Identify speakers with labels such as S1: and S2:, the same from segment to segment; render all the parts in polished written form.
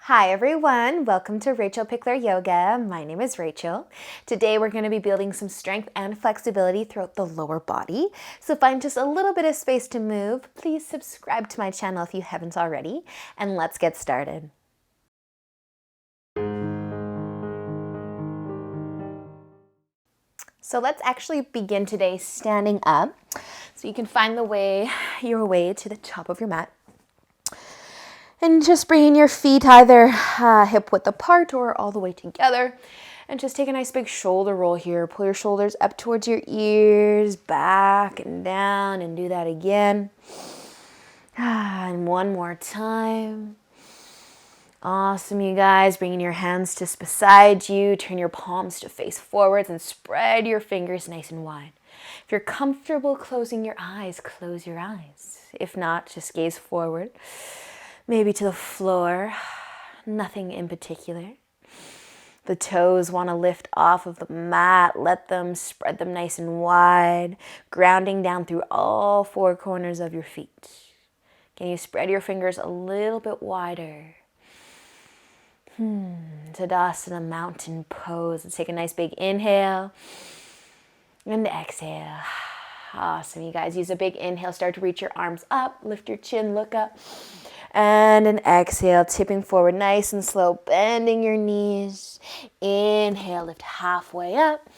S1: Hi everyone, welcome to Rachel Pichler Yoga. My name is Rachel. Today we're going to be building some strength and flexibility throughout the lower body. So find just a little bit of space to move. Please subscribe to my channel if you haven't already, and let's get started. So let's actually begin today standing up. So you can find your way to the top of your mat. And just bringing your feet either hip width apart or all the way together. And just take a nice big shoulder roll here. Pull your shoulders up towards your ears, back and down, and do that again. And one more time. Awesome, you guys. Bringing your hands just beside you. Turn your palms to face forwards and spread your fingers nice and wide. If you're comfortable closing your eyes, close your eyes. If not, just gaze forward. Maybe to the floor, nothing in particular. The toes want to lift off of the mat. Let them spread them nice and wide, grounding down through all four corners of your feet. Can you spread your fingers a little bit wider? Tadasana, mountain pose. Let's take a nice big inhale and exhale. Awesome, you guys. Use a big inhale. Start to reach your arms up. Lift your chin, look up. And an exhale, tipping forward nice and slow, bending your knees. Inhale, lift halfway up.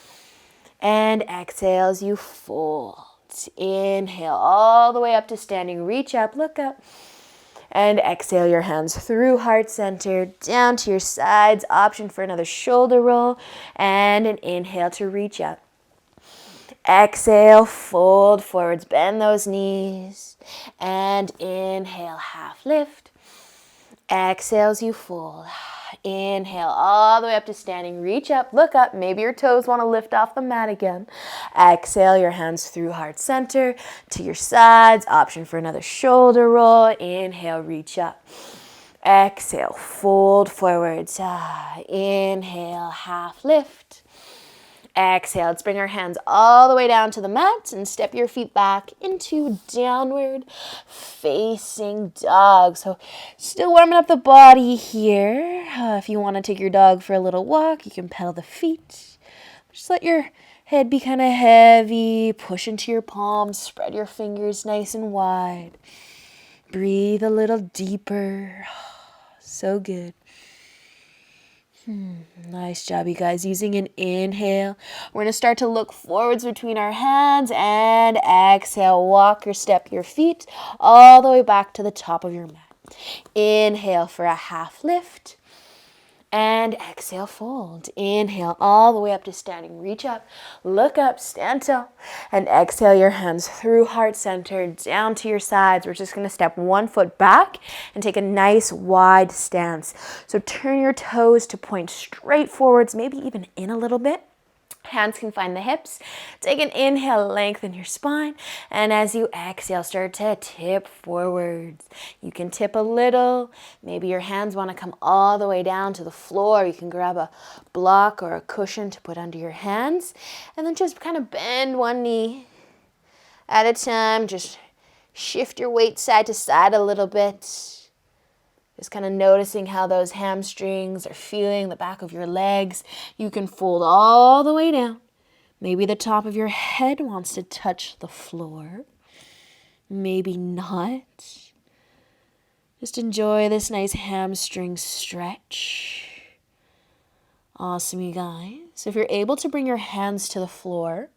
S1: And exhale as you fold. Inhale all the way up to standing. Reach up, look up. And exhale your hands through heart center, down to your sides. Option for another shoulder roll. And an inhale to reach up. Exhale, fold forwards, bend those knees, and inhale, half lift. Exhale as you fold. Inhale all the way up to standing. Reach up, look up. Maybe your toes want to lift off the mat again. Exhale your hands through heart center to your sides. Option for another shoulder roll. Inhale, reach up. Exhale, fold forwards. Inhale, half lift. Exhale, let's bring our hands all the way down to the mat and step your feet back into downward facing dog. So still warming up the body here. If you want to take your dog for a little walk, you can pedal the feet. Just let your head be kind of heavy. Push into your palms. Spread your fingers nice and wide. Breathe a little deeper. So good. Nice job, you guys. Using an inhale, we're going to start to look forwards between our hands and exhale. Walk or step your feet all the way back to the top of your mat. Inhale for a half lift and exhale, fold. Inhale all the way up to standing. Reach up, look up, stand tall, and exhale your hands through heart center down to your sides. We're just going to step one foot back and take a nice wide stance. So turn your toes to point straight forwards, maybe even in a little bit. Hands can find the hips. Take an inhale, lengthen your spine. And as you exhale, start to tip forwards. You can tip a little. Maybe your hands want to come all the way down to the floor. You can grab a block or a cushion to put under your hands. And then just kind of bend one knee at a time. Just shift your weight side to side a little bit. Just kind of noticing how those hamstrings are feeling, the back of your legs. You can fold all the way down. Maybe the top of your head wants to touch the floor. Maybe not. Just enjoy this nice hamstring stretch. Awesome, you guys. So if you're able to bring your hands to the floor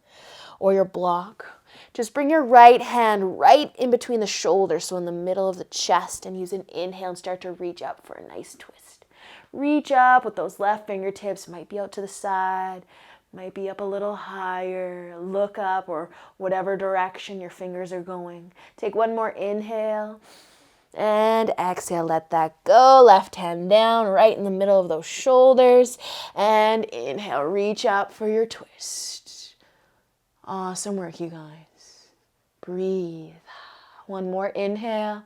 S1: or your block, just bring your right hand right in between the shoulders, so in the middle of the chest, and use an inhale and start to reach up for a nice twist. Reach up with those left fingertips, might be out to the side, might be up a little higher. Look up or whatever direction your fingers are going. Take one more inhale and exhale, let that go. Left hand down right in the middle of those shoulders, and inhale, reach up for your twist. Awesome work, you guys. Breathe. One more inhale.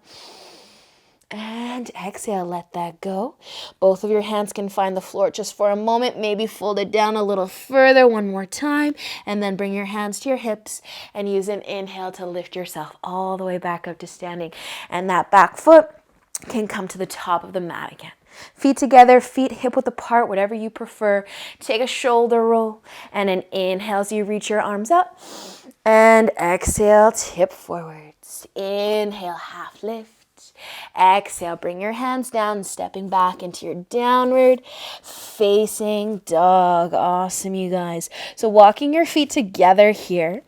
S1: And exhale, let that go. Both of your hands can find the floor just for a moment. Maybe fold it down a little further one more time. And then bring your hands to your hips and use an inhale to lift yourself all the way back up to standing. And that back foot can come to the top of the mat again. Feet together, feet hip width apart, whatever you prefer. Take a shoulder roll and an inhale as you reach your arms up. And exhale, tip forwards. Inhale, half lift. Exhale, bring your hands down, stepping back into your downward facing dog. Awesome, you guys. So walking your feet together here.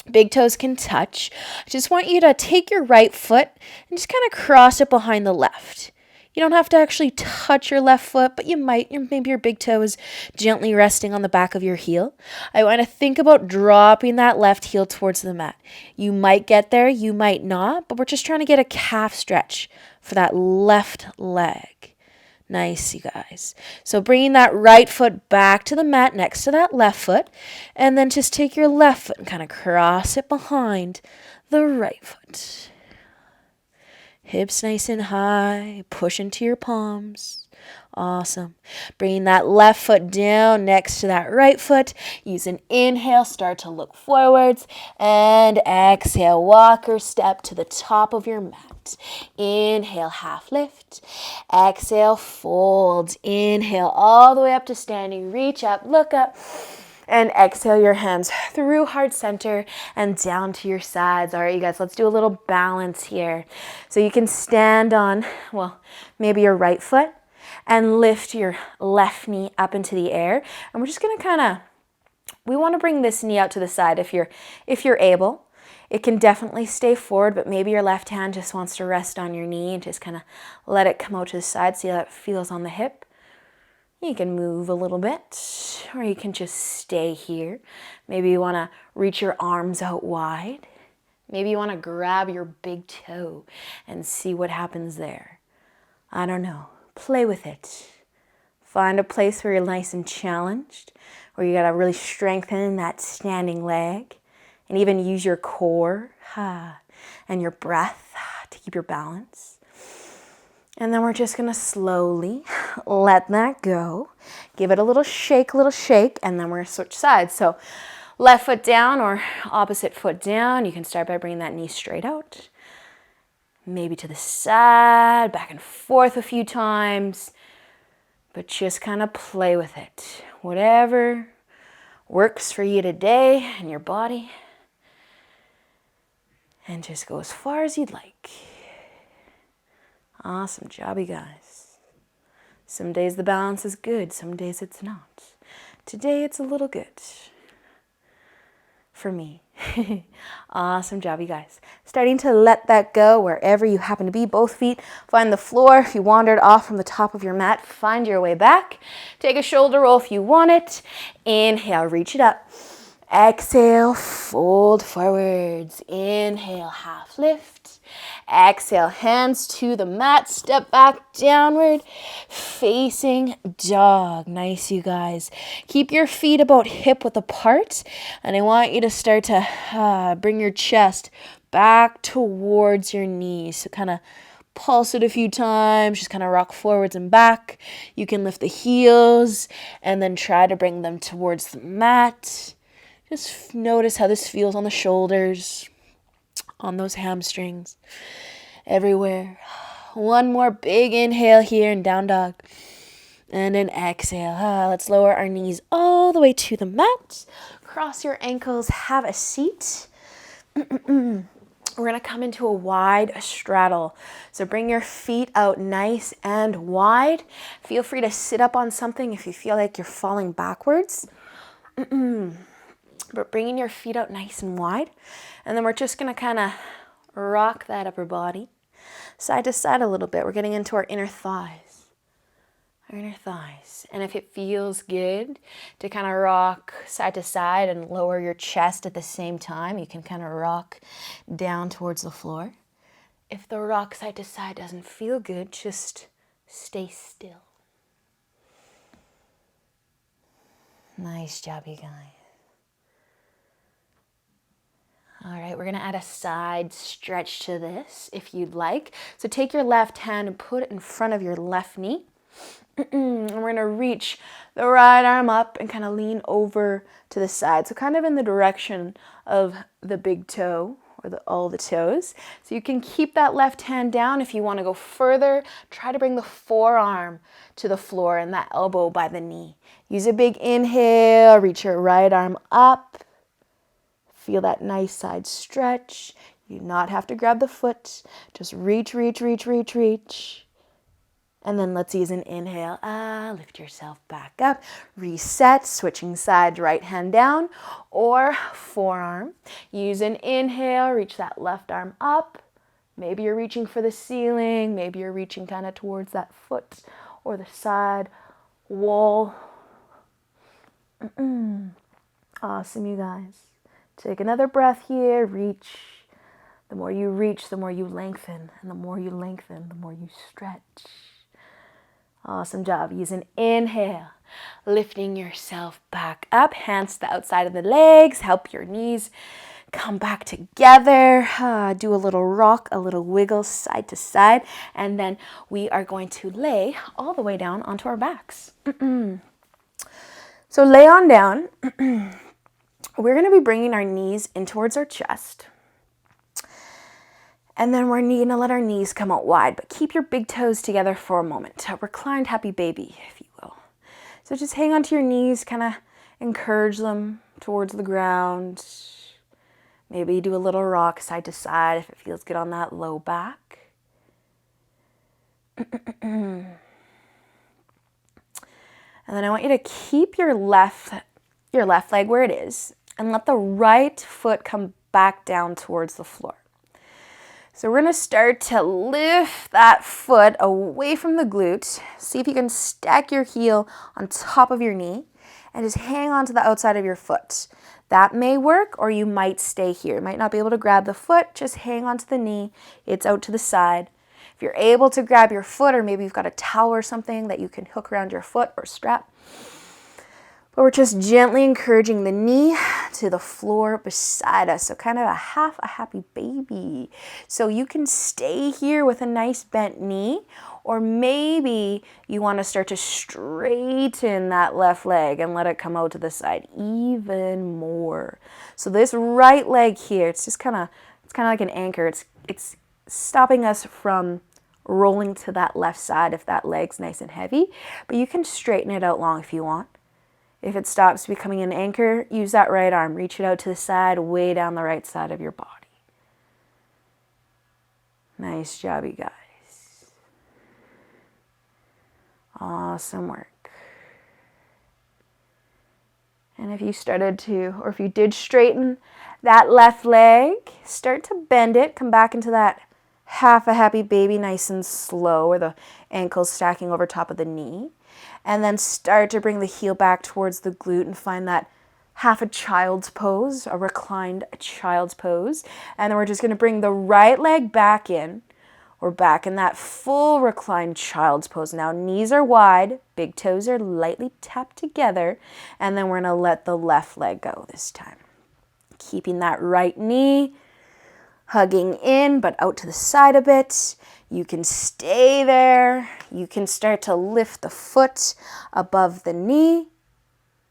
S1: Big toes can touch. I just want you to take your right foot and just kind of cross it behind the left. You don't have to actually touch your left foot, but you might. Maybe your big toe is gently resting on the back of your heel. I want to think about dropping that left heel towards the mat. You might get there, you might not, but we're just trying to get a calf stretch for that left leg. Nice, you guys. So bringing that right foot back to the mat next to that left foot, and then just take your left foot and kind of cross it behind the right foot. Hips nice and high, push into your palms. Awesome. Bringing that left foot down next to that right foot. Use an inhale, start to look forwards, and exhale, walk or step to the top of your mat. Inhale, half lift. Exhale, fold. Inhale all the way up to standing. Reach up, look up. And exhale your hands through heart center and down to your sides. All right, you guys, let's do a little balance here. So you can stand on, well, maybe your right foot and lift your left knee up into the air. And we're just going to we want to bring this knee out to the side if you're able. It can definitely stay forward, but maybe your left hand just wants to rest on your knee and just kind of let it come out to the side. See how that feels on the hip. You can move a little bit, or you can just stay here. Maybe you want to reach your arms out wide. Maybe you want to grab your big toe and see what happens there. I don't know. Play with it. Find a place where you're nice and challenged, where you got to really strengthen that standing leg, and even use your core and your breath to keep your balance. And then we're just going to slowly let that go. Give it a little shake, and then we're going to switch sides. So left foot down or opposite foot down. You can start by bringing that knee straight out. Maybe to the side, back and forth a few times. But just kind of play with it. Whatever works for you today and your body. And just go as far as you'd like. Awesome job, you guys. Some days the balance is good, some days it's not. Today it's a little good for me. Awesome job, you guys. Starting to let that go wherever you happen to be. Both feet find the floor. If you wandered off from the top of your mat, find your way back. Take a shoulder roll if you want it. Inhale, reach it up. Exhale, fold forwards. Inhale, half lift. Exhale, hands to the mat. Step back, downward facing dog. Nice, you guys. Keep your feet about hip width apart. And I want you to start to bring your chest back towards your knees. So kind of pulse it a few times. Just kind of rock forwards and back. You can lift the heels and then try to bring them towards the mat. Just notice how this feels on the shoulders, on those hamstrings, everywhere. One more big inhale here in down dog. And an exhale. Let's lower our knees all the way to the mat. Cross your ankles, have a seat. We're going to come into a wide straddle. So bring your feet out nice and wide. Feel free to sit up on something if you feel like you're falling backwards. But bringing your feet out nice and wide. And then we're just going to kind of rock that upper body side to side a little bit. We're getting into our inner thighs. Our inner thighs. And if it feels good to kind of rock side to side and lower your chest at the same time, you can kind of rock down towards the floor. If the rock side to side doesn't feel good, just stay still. Nice job, you guys. All right, we're going to add a side stretch to this if you'd like. So take your left hand and put it in front of your left knee. And we're going to reach the right arm up and kind of lean over to the side. So kind of in the direction of the big toe or all the toes. So you can keep that left hand down. If you want to go further, try to bring the forearm to the floor and that elbow by the knee. Use a big inhale, reach your right arm up. Feel that nice side stretch. You do not have to grab the foot. Just reach, reach, reach, reach, reach. And then let's use an inhale. Lift yourself back up. Reset, switching sides, right hand down or forearm. Use an inhale, reach that left arm up. Maybe you're reaching for the ceiling. Maybe you're reaching kind of towards that foot or the side wall. Awesome, you guys. Take another breath here. Reach. The more you reach, the more you lengthen. And the more you lengthen, the more you stretch. Awesome job. Use an inhale, lifting yourself back up, hands to the outside of the legs, help your knees come back together. Do a little rock, a little wiggle side to side, and then we are going to lay all the way down onto our backs. So lay on down. We're going to be bringing our knees in towards our chest. And then we're going to let our knees come out wide, but keep your big toes together for a moment. A reclined happy baby, if you will. So just hang onto your knees, kind of encourage them towards the ground. Maybe do a little rock side to side if it feels good on that low back. And then I want you to keep your left leg where it is and let the right foot come back down towards the floor. So we're going to start to lift that foot away from the glute. See if you can stack your heel on top of your knee and just hang on to the outside of your foot. That may work, or you might stay here. You might not be able to grab the foot, just hang on to the knee. It's out to the side. If you're able to grab your foot, or maybe you've got a towel or something that you can hook around your foot or strap. But we're just gently encouraging the knee to the floor beside us. So kind of a happy baby. So you can stay here with a nice bent knee, or maybe you want to start to straighten that left leg and let it come out to the side even more. So this right leg here, it's kind of like an anchor. It's stopping us from rolling to that left side if that leg's nice and heavy. But you can straighten it out long if you want. If it stops becoming an anchor, use that right arm. Reach it out to the side, way down the right side of your body. Nice job, you guys. Awesome work. And if you started to, or if you did straighten that left leg, start to bend it. Come back into that half a happy baby, nice and slow, or the ankles stacking over top of the knee. And then start to bring the heel back towards the glute and find that half a child's pose, a reclined child's pose. And then we're just going to bring the right leg back in. We're back in that full reclined child's pose. Now knees are wide, big toes are lightly tapped together. And then we're going to let the left leg go this time. Keeping that right knee hugging in, but out to the side a bit. You can stay there. You can start to lift the foot above the knee,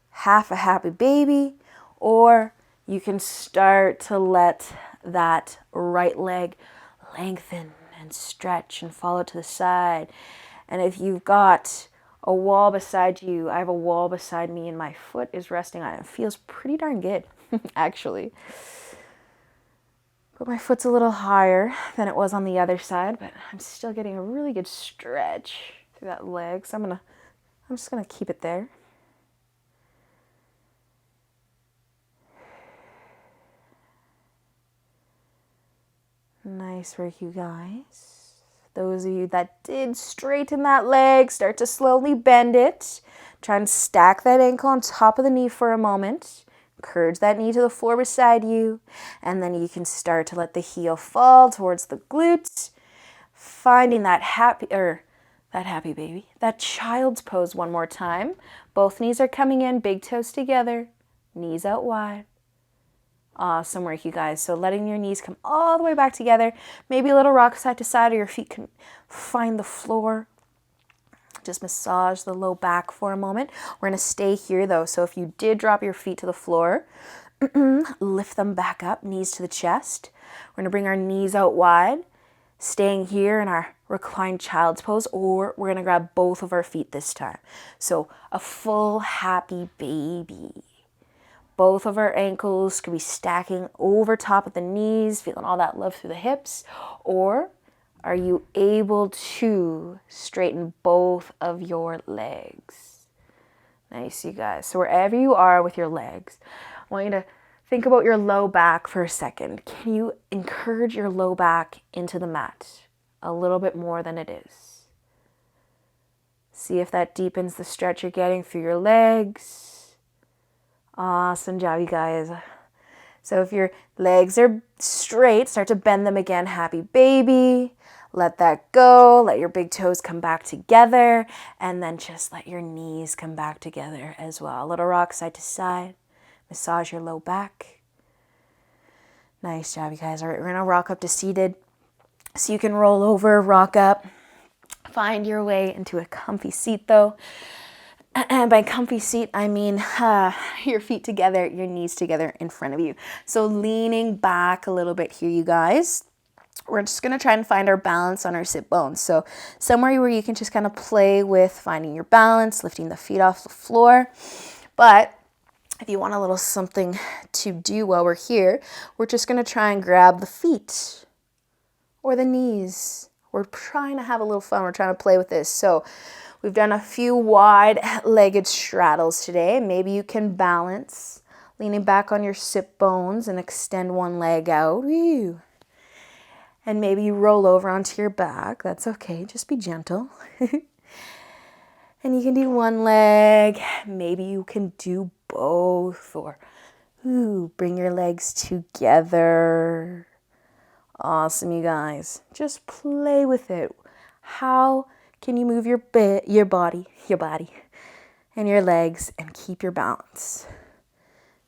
S1: half a happy baby, or you can start to let that right leg lengthen and stretch and follow to the side. And if you've got a wall beside you, I have a wall beside me and my foot is resting on it. It feels pretty darn good, actually. But my foot's a little higher than it was on the other side, but I'm still getting a really good stretch through that leg. So I'm just gonna keep it there. Nice work, you guys. Those of you that did straighten that leg, start to slowly bend it. Try and stack that ankle on top of the knee for a moment. Encourage that knee to the floor beside you, and then you can start to let the heel fall towards the glutes, finding that happy baby, that child's pose one more time. Both knees are coming in, big toes together, knees out wide. Awesome work, you guys. So letting your knees come all the way back together, maybe a little rock side to side, or your feet can find the floor. Just massage the low back for a moment. We're going to stay here though. So if you did drop your feet to the floor, Lift them back up, knees to the chest. We're gonna bring our knees out wide, staying here in our reclined child's pose, or we're gonna grab both of our feet this time. So a full happy baby. Both of our ankles could be stacking over top of the knees, feeling all that love through the hips. Or are you able to straighten both of your legs? Nice, you guys. So wherever you are with your legs, I want you to think about your low back for a second. Can you encourage your low back into the mat a little bit more than it is? See if that deepens the stretch you're getting through your legs. Awesome job, you guys. So if your legs are straight, start to bend them again. Happy baby. Let that go. Let your big toes come back together. And then just let your knees come back together as well. A little rock side to side. Massage your low back. Nice job, you guys. All right, we're going to rock up to seated. So you can roll over, rock up. Find your way into a comfy seat, though. And by comfy seat, I mean your feet together, your knees together in front of you. So leaning back a little bit here, you guys. We're just going to try and find our balance on our sit bones. So somewhere where you can just kind of play with finding your balance, lifting the feet off the floor. But if you want a little something to do while we're here, we're just going to try and grab the feet or the knees. We're trying to have a little fun. We're trying to play with this. So we've done a few wide-legged straddles today. Maybe you can balance, leaning back on your sit bones and extend one leg out. Woo. And maybe you roll over onto your back. That's okay. Just be gentle. And you can do one leg. Maybe you can do both. Or bring your legs together. Awesome, you guys. Just play with it. How can you move your body, and your legs and keep your balance?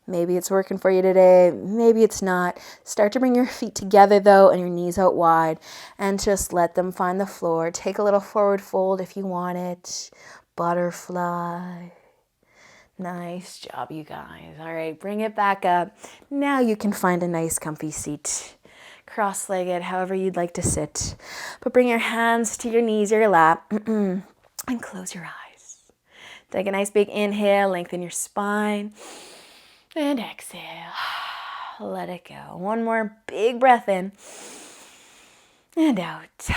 S1: Maybe it's working for you today. Maybe it's not. Start to bring your feet together, though, and your knees out wide, and just let them find the floor. Take a little forward fold if you want it. Butterfly. Nice job, you guys. All right, bring it back up. Now you can find a nice comfy seat. Cross-legged, however you'd like to sit. But bring your hands to your knees or your lap and close your eyes. Take a nice big inhale, lengthen your spine. And exhale. Let it go. One more big breath in and out.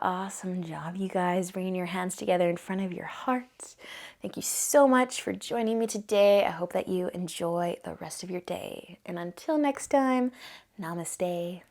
S1: Awesome job, you guys. Bringing your hands together in front of your heart. Thank you so much for joining me today. I hope that you enjoy the rest of your day. And until next time, namaste.